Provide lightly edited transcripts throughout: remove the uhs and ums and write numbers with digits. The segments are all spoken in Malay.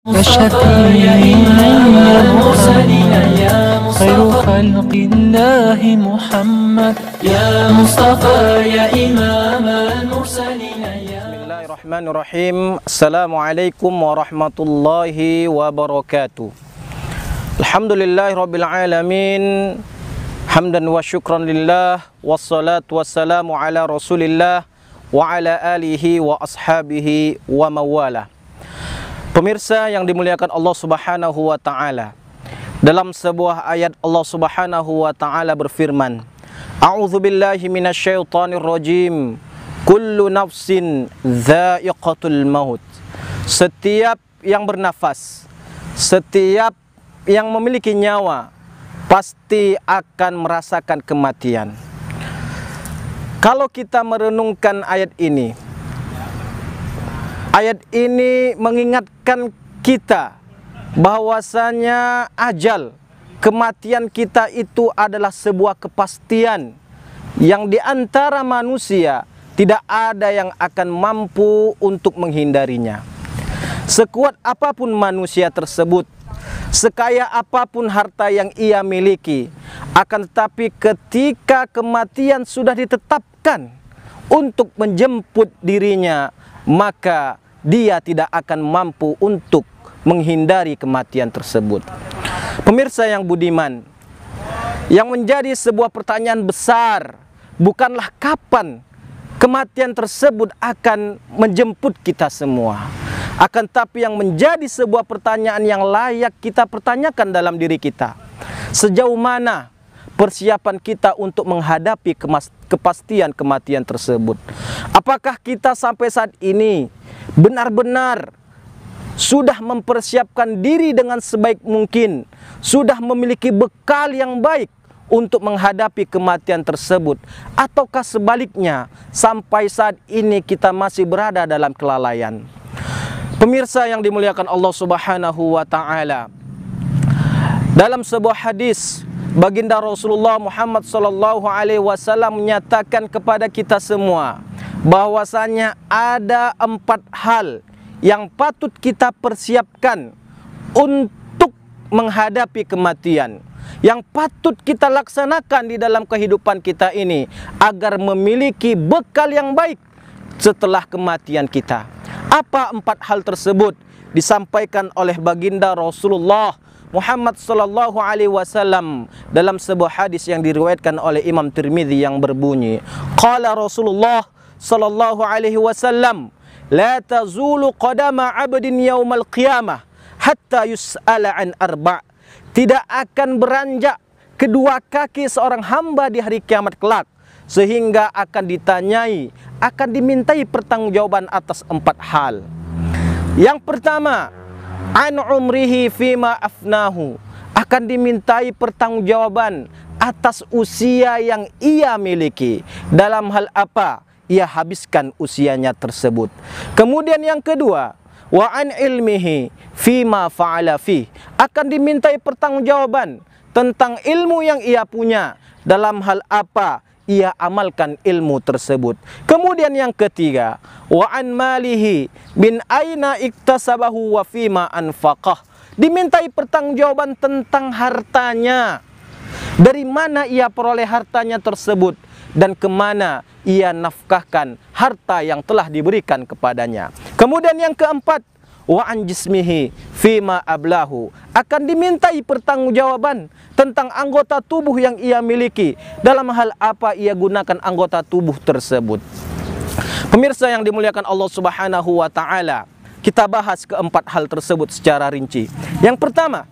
كشفيع المرسلين يا خير خلق الله محمد يا مصطفى يا إمام المرسلين يا Bismillahirrahmanirrahim. Assalamualaikum warahmatullahi wabarakatuh. Alhamdulillahirabbil alamin. Hamdan wa syukran lillah, wassalatu wassalamu ala Rasulillah wa ala alihi wa ashabihi wa mawalah. Pemirsa yang dimuliakan Allah Subhanahu wa taala, dalam sebuah ayat Allah Subhanahu wa taala berfirman, A'udzubillahi minasyaitonir rajim. Kullu nafsin dha'iqatul maut. Setiap yang bernafas, setiap yang memiliki nyawa pasti akan merasakan kematian. Kalau kita merenungkan ayat ini mengingatkan kita bahwasanya ajal, kematian kita itu adalah sebuah kepastian yang di antara manusia tidak ada yang akan mampu untuk menghindarinya. Sekuat apapun manusia tersebut, sekaya apapun harta yang ia miliki, akan tetapi ketika kematian sudah ditetapkan untuk menjemput dirinya, maka dia tidak akan mampu untuk menghindari kematian tersebut. Pemirsa yang budiman, yang menjadi sebuah pertanyaan besar bukanlah kapan kematian tersebut akan menjemput kita semua, akan tapi yang menjadi sebuah pertanyaan yang layak kita pertanyakan dalam diri kita, sejauh mana persiapan kita untuk menghadapi kepastian kematian tersebut. Apakah kita sampai saat ini benar-benar sudah mempersiapkan diri dengan sebaik mungkin, sudah memiliki bekal yang baik untuk menghadapi kematian tersebut, ataukah sebaliknya sampai saat ini kita masih berada dalam kelalaian? Pemirsa yang dimuliakan Allah Subhanahu wa taala, dalam sebuah hadis baginda Rasulullah Muhammad sallallahu alaihi wasallam menyatakan kepada kita semua bahwasanya ada 4 hal yang patut kita persiapkan untuk menghadapi kematian, yang patut kita laksanakan di dalam kehidupan kita ini agar memiliki bekal yang baik setelah kematian kita. Apa 4 hal tersebut? Disampaikan oleh baginda Rasulullah Muhammad sallallahu alaihi wasallam dalam sebuah hadis yang diriwayatkan oleh Imam Tirmidzi yang berbunyi, qala Rasulullah sallallahu alaihi wasallam, la tazulu qadama 'abdin yaumal qiyamah hatta yus'ala an arba'. Tidak akan beranjak kedua kaki seorang hamba di hari kiamat kelak sehingga akan ditanyai, akan dimintai pertanggungjawaban atas 4 hal. Yang pertama, an umrihi fima afnahu, akan dimintai pertanggungjawaban atas usia yang ia miliki, dalam hal apa ia habiskan usianya tersebut. Kemudian yang kedua, wa an ilmihi fima fa'ala fi, akan dimintai pertanggungjawaban tentang ilmu yang ia punya, dalam hal apa ia amalkan ilmu tersebut. Kemudian yang ketiga, wa an malihi min aina iktasabahu wa fima anfaqah, dimintai pertanggungjawaban tentang hartanya, dari mana ia peroleh hartanya tersebut dan kemana ia nafkahkan harta yang telah diberikan kepadanya. Kemudian yang keempat, wa an jismihi fima ablahu, akan dimintai pertanggungjawaban tentang anggota tubuh yang ia miliki, dalam hal apa ia gunakan anggota tubuh tersebut. Pemirsa yang dimuliakan Allah Subhanahu wa taala, kita bahas keempat hal tersebut secara rinci. Yang pertama,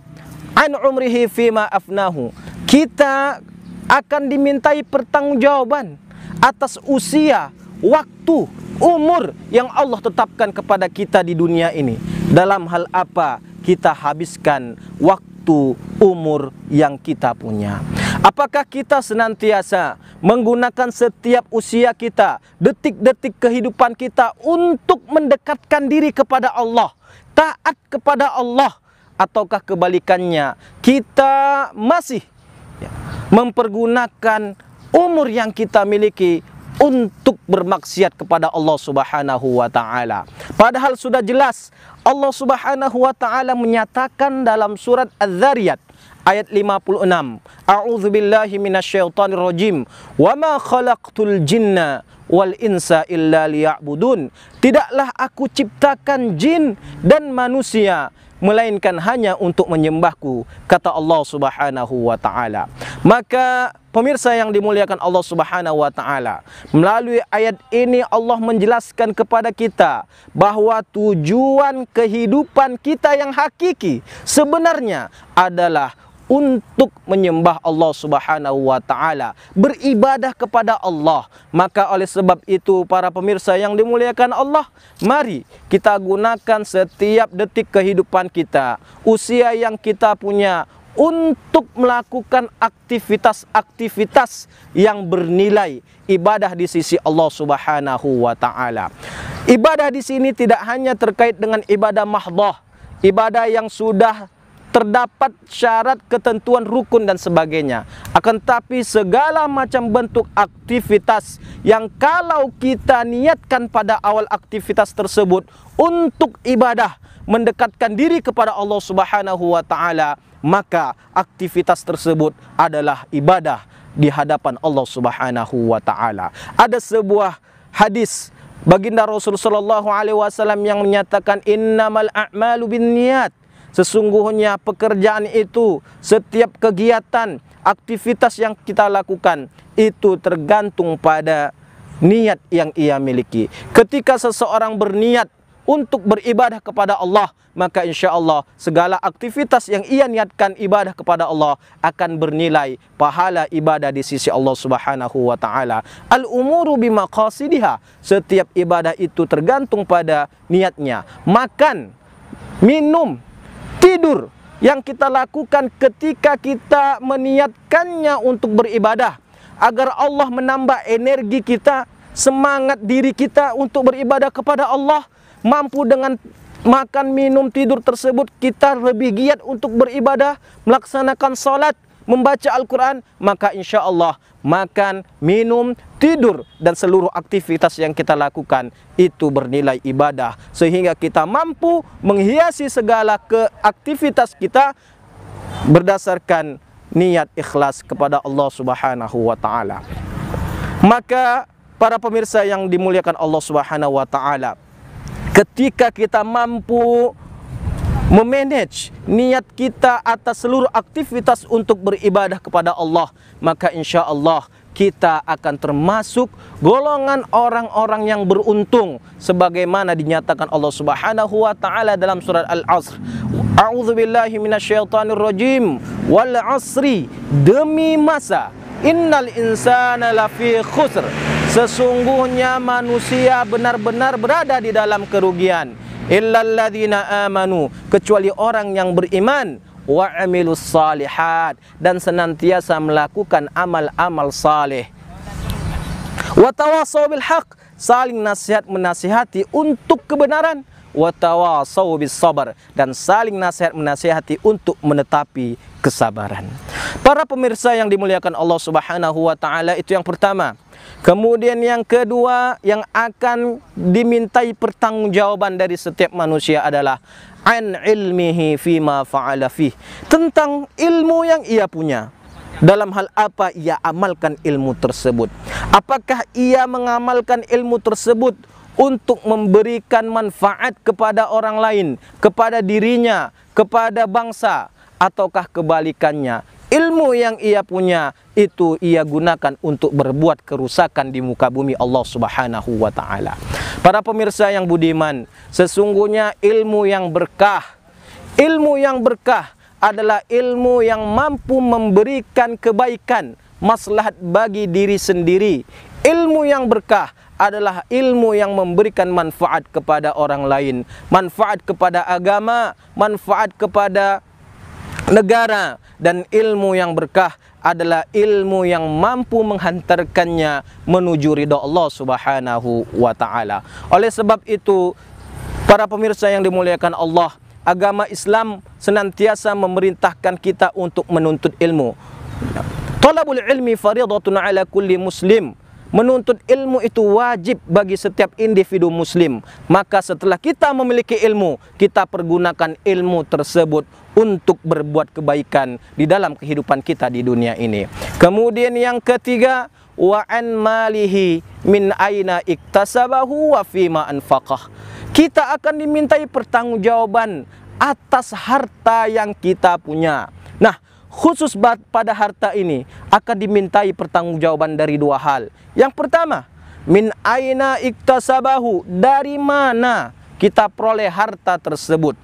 an umrihi fima afnahu, kita akan dimintai pertanggungjawaban atas usia, waktu, umur yang Allah tetapkan kepada kita di dunia ini, dalam hal apa kita habiskan waktu, umur yang kita punya. Apakah kita senantiasa menggunakan setiap usia kita, detik-detik kehidupan kita untuk mendekatkan diri kepada Allah, taat kepada Allah, ataukah kebalikannya kita masih mempergunakan umur yang kita miliki untuk bermaksiat kepada Allah Subhanahu wa taala. Padahal sudah jelas Allah Subhanahu wa taala menyatakan dalam surat Az-Zariyat ayat 56, A'udzubillahi minasyaitonir rajim. Wa ma khalaqtul jinna wal insa illa liya'budun. Tidaklah aku ciptakan jin dan manusia melainkan hanya untuk menyembahku, kata Allah Subhanahu wa taala. Maka pemirsa yang dimuliakan Allah Subhanahu wa taala, melalui ayat ini Allah menjelaskan kepada kita bahwa tujuan kehidupan kita yang hakiki sebenarnya adalah untuk menyembah Allah Subhanahu wa taala, beribadah kepada Allah. Maka oleh sebab itu para pemirsa yang dimuliakan Allah, mari kita gunakan setiap detik kehidupan kita, usia yang kita punya, untuk melakukan aktivitas-aktivitas yang bernilai ibadah di sisi Allah Subhanahu wa taala. Ibadah di sini tidak hanya terkait dengan ibadah mahdhah, ibadah yang sudah terdapat syarat, ketentuan, rukun dan sebagainya. Akan tapi segala macam bentuk aktivitas yang kalau kita niatkan pada awal aktivitas tersebut untuk ibadah, mendekatkan diri kepada Allah Subhanahu wa taala, maka aktivitas tersebut adalah ibadah di hadapan Allah Subhanahu wa taala. Ada sebuah hadis baginda Rasul sallallahu alaihi wasallam yang menyatakan innamal a'malu binniyat. Sesungguhnya pekerjaan itu, setiap kegiatan, aktivitas yang kita lakukan itu tergantung pada niat yang ia miliki. Ketika seseorang berniat untuk beribadah kepada Allah, maka insya Allah segala aktivitas yang ia niatkan ibadah kepada Allah akan bernilai pahala ibadah di sisi Allah Subhanahu wa taala. Al-umuru bimaqasidiha. Setiap ibadah itu tergantung pada niatnya. Makan, minum, tidur yang kita lakukan ketika kita meniatkannya untuk beribadah, agar Allah menambah energi kita, semangat diri kita untuk beribadah kepada Allah. Mampu dengan makan, minum, tidur tersebut kita lebih giat untuk beribadah, melaksanakan salat, membaca Al-Quran, maka insya Allah makan, minum, tidur dan seluruh aktivitas yang kita lakukan itu bernilai ibadah, sehingga kita mampu menghiasi segala aktivitas kita berdasarkan niat ikhlas kepada Allah Subhanahu wa taala. Maka para pemirsa yang dimuliakan Allah Subhanahu wa taala, ketika kita mampu memanage niat kita atas seluruh aktivitas untuk beribadah kepada Allah, maka insya Allah kita akan termasuk golongan orang-orang yang beruntung, sebagaimana dinyatakan Allah Subhanahu wa taala dalam surat Al-Asr. A'udzubillahi minasyaitonir rajim. Wal 'asri, demi masa, innal insana lafi khusr. Sesungguhnya manusia benar-benar berada di dalam kerugian. Illal ladzina amanu, kecuali orang yang beriman, wa amilus salihat, dan senantiasa melakukan amal-amal saleh. Wa tawassaw bil haq, saling nasihat menasihati untuk kebenaran. Wa tawassaw bis sabar, dan saling nasihat menasihati untuk menetapi kesabaran. Para pemirsa yang dimuliakan Allah Subhanahu wa taala, itu yang pertama. Kemudian yang kedua yang akan dimintai pertanggungjawaban dari setiap manusia adalah an ilmihi fima fa'ala fih, tentang ilmu yang ia punya. Dalam hal apa ia amalkan ilmu tersebut? Apakah ia mengamalkan ilmu tersebut untuk memberikan manfaat kepada orang lain, kepada dirinya, kepada bangsa, ataukah kebalikannya? Ilmu yang ia punya itu ia gunakan untuk berbuat kerusakan di muka bumi Allah Subhanahu wa taala. Para pemirsa yang budiman, sesungguhnya ilmu yang berkah adalah ilmu yang mampu memberikan kebaikan, maslahat bagi diri sendiri. Ilmu yang berkah adalah ilmu yang memberikan manfaat kepada orang lain, manfaat kepada agama, manfaat kepada negara. Dan ilmu yang berkah adalah ilmu yang mampu menghantarkannya menuju ridha Allah Subhanahu wa taala. Oleh sebab itu, para pemirsa yang dimuliakan Allah, agama Islam senantiasa memerintahkan kita untuk menuntut ilmu. Talabul ilmi fariidatun ala kulli muslim. menuntut ilmu itu wajib bagi setiap individu muslim. Maka setelah kita memiliki ilmu, kita pergunakan ilmu tersebut untuk berbuat kebaikan di dalam kehidupan kita di dunia ini. Kemudian yang ketiga, wa an malihi min aina iktasabahu wa fima anfaqah. Kita akan dimintai pertanggungjawaban atas harta yang kita punya. Nah, khusus pada harta ini akan dimintai pertanggungjawaban dari dua hal. Yang pertama, min aina iktasabahu, dari mana kita peroleh harta tersebut.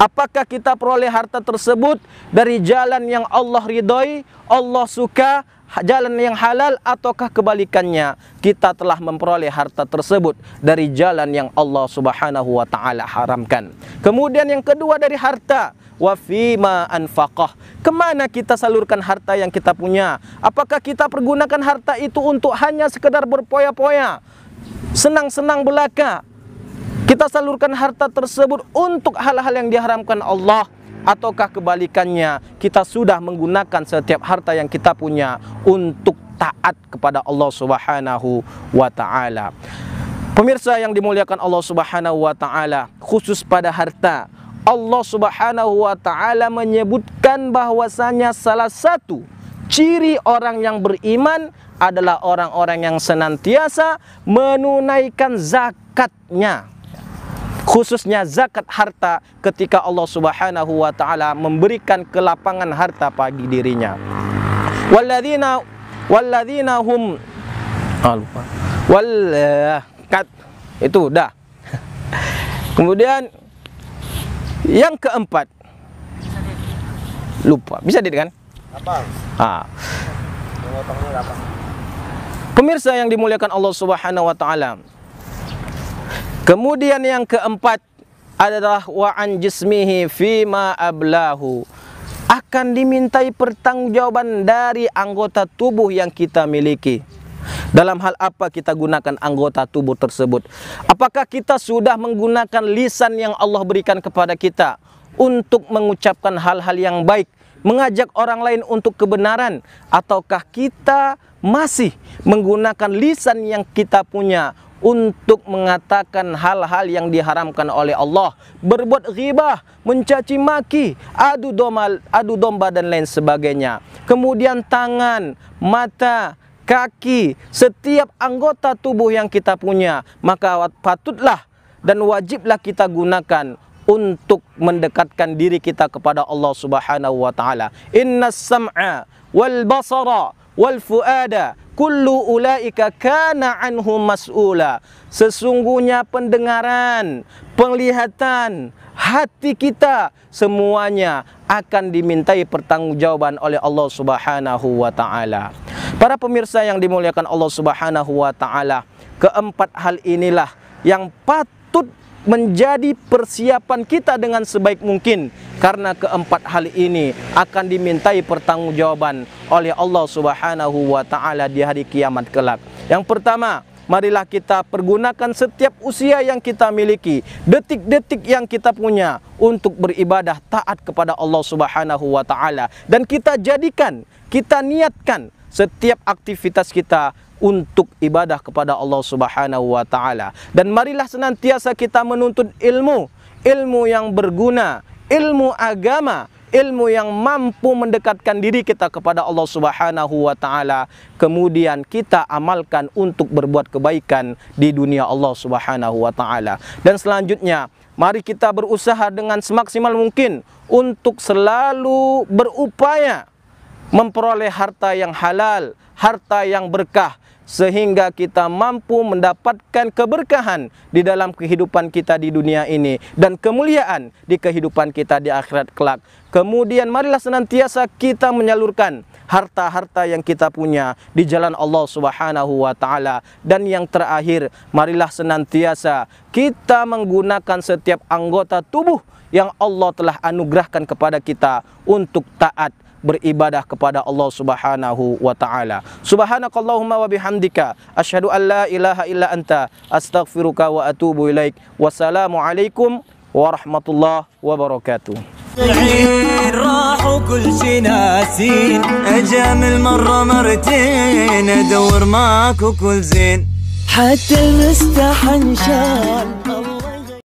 Apakah kita peroleh harta tersebut dari jalan yang Allah ridhoi, Allah suka, jalan yang halal, ataukah kebalikannya, kita telah memperoleh harta tersebut dari jalan yang Allah Subhanahu wa taala haramkan. Kemudian yang kedua dari harta, wa fima anfaqah, kemana kita salurkan harta yang kita punya? Apakah kita pergunakan harta itu untuk hanya sekedar berpoya-poya, senang-senang belaka? Kita salurkan harta tersebut untuk hal-hal yang diharamkan Allah, ataukah kebalikannya, kita sudah menggunakan setiap harta yang kita punya untuk taat kepada Allah Subhanahu wa taala. Pemirsa yang dimuliakan Allah Subhanahu wa taala, khusus pada harta, Allah Subhanahu wa taala menyebutkan bahwasanya salah satu ciri orang yang beriman adalah orang-orang yang senantiasa menunaikan zakatnya, khususnya zakat harta, ketika Allah Subhanahu wa taala memberikan kelapangan harta bagi dirinya. Walladzina hum itu dah. Kemudian yang keempat, lupa, bisa kan? Pemirsa yang dimuliakan Allah Subhanahu wa taala, kemudian yang keempat adalah wa an jismihi fima ablahu, akan dimintai pertanggungjawaban dari anggota tubuh yang kita miliki. Dalam hal apa kita gunakan anggota tubuh tersebut? Apakah kita sudah menggunakan lisan yang Allah berikan kepada kita untuk mengucapkan hal-hal yang baik, mengajak orang lain untuk kebenaran, ataukah kita masih menggunakan lisan yang kita punya untuk mengatakan hal-hal yang diharamkan oleh Allah, berbuat ghibah, mencaci maki, adu domba dan lain sebagainya. Kemudian tangan, mata, kaki, setiap anggota tubuh yang kita punya, maka patutlah dan wajiblah kita gunakan untuk mendekatkan diri kita kepada Allah Subhanahu wa taala. Innas sam'a wal basara wal fuada kullu ulaika kana anhu mas'ula. Sesungguhnya pendengaran, penglihatan, hati kita, semuanya akan dimintai pertanggungjawaban oleh Allah Subhanahu wa taala. Para pemirsa yang dimuliakan Allah Subhanahu wa taala, keempat hal inilah yang patut menjadi persiapan kita dengan sebaik mungkin, karena keempat hal ini akan dimintai pertanggungjawaban oleh Allah Subhanahu wa taala di hari kiamat kelak. Yang pertama, marilah kita pergunakan setiap usia yang kita miliki, detik-detik yang kita punya untuk beribadah taat kepada Allah Subhanahu wa taala, dan kita jadikan, kita niatkan setiap aktivitas kita untuk ibadah kepada Allah Subhanahu wa taala. Dan marilah senantiasa kita menuntut ilmu, ilmu yang berguna, ilmu agama, ilmu yang mampu mendekatkan diri kita kepada Allah Subhanahu wa taala, kemudian kita amalkan untuk berbuat kebaikan di dunia Allah Subhanahu wa taala. Dan selanjutnya, mari kita berusaha dengan semaksimal mungkin untuk selalu berupaya memperoleh harta yang halal, harta yang berkah, sehingga kita mampu mendapatkan keberkahan di dalam kehidupan kita di dunia ini dan kemuliaan di kehidupan kita di akhirat kelak. Kemudian marilah senantiasa kita menyalurkan harta-harta yang kita punya di jalan Allah Subhanahu wa taala. Dan yang terakhir, marilah senantiasa kita menggunakan setiap anggota tubuh yang Allah telah anugerahkan kepada kita untuk taat beribadah kepada Allah Subhanahu wa taala. Subhanakallahumma wa bihamdika asyhadu an la ilaha illa anta astaghfiruka wa atubu ilaik. Wassalamu alaikum warahmatullahi wabarakatuh. راح وكل شي ناسين، أجامل مرة مرتين أدور معك وكل زين، حتى المستحن شال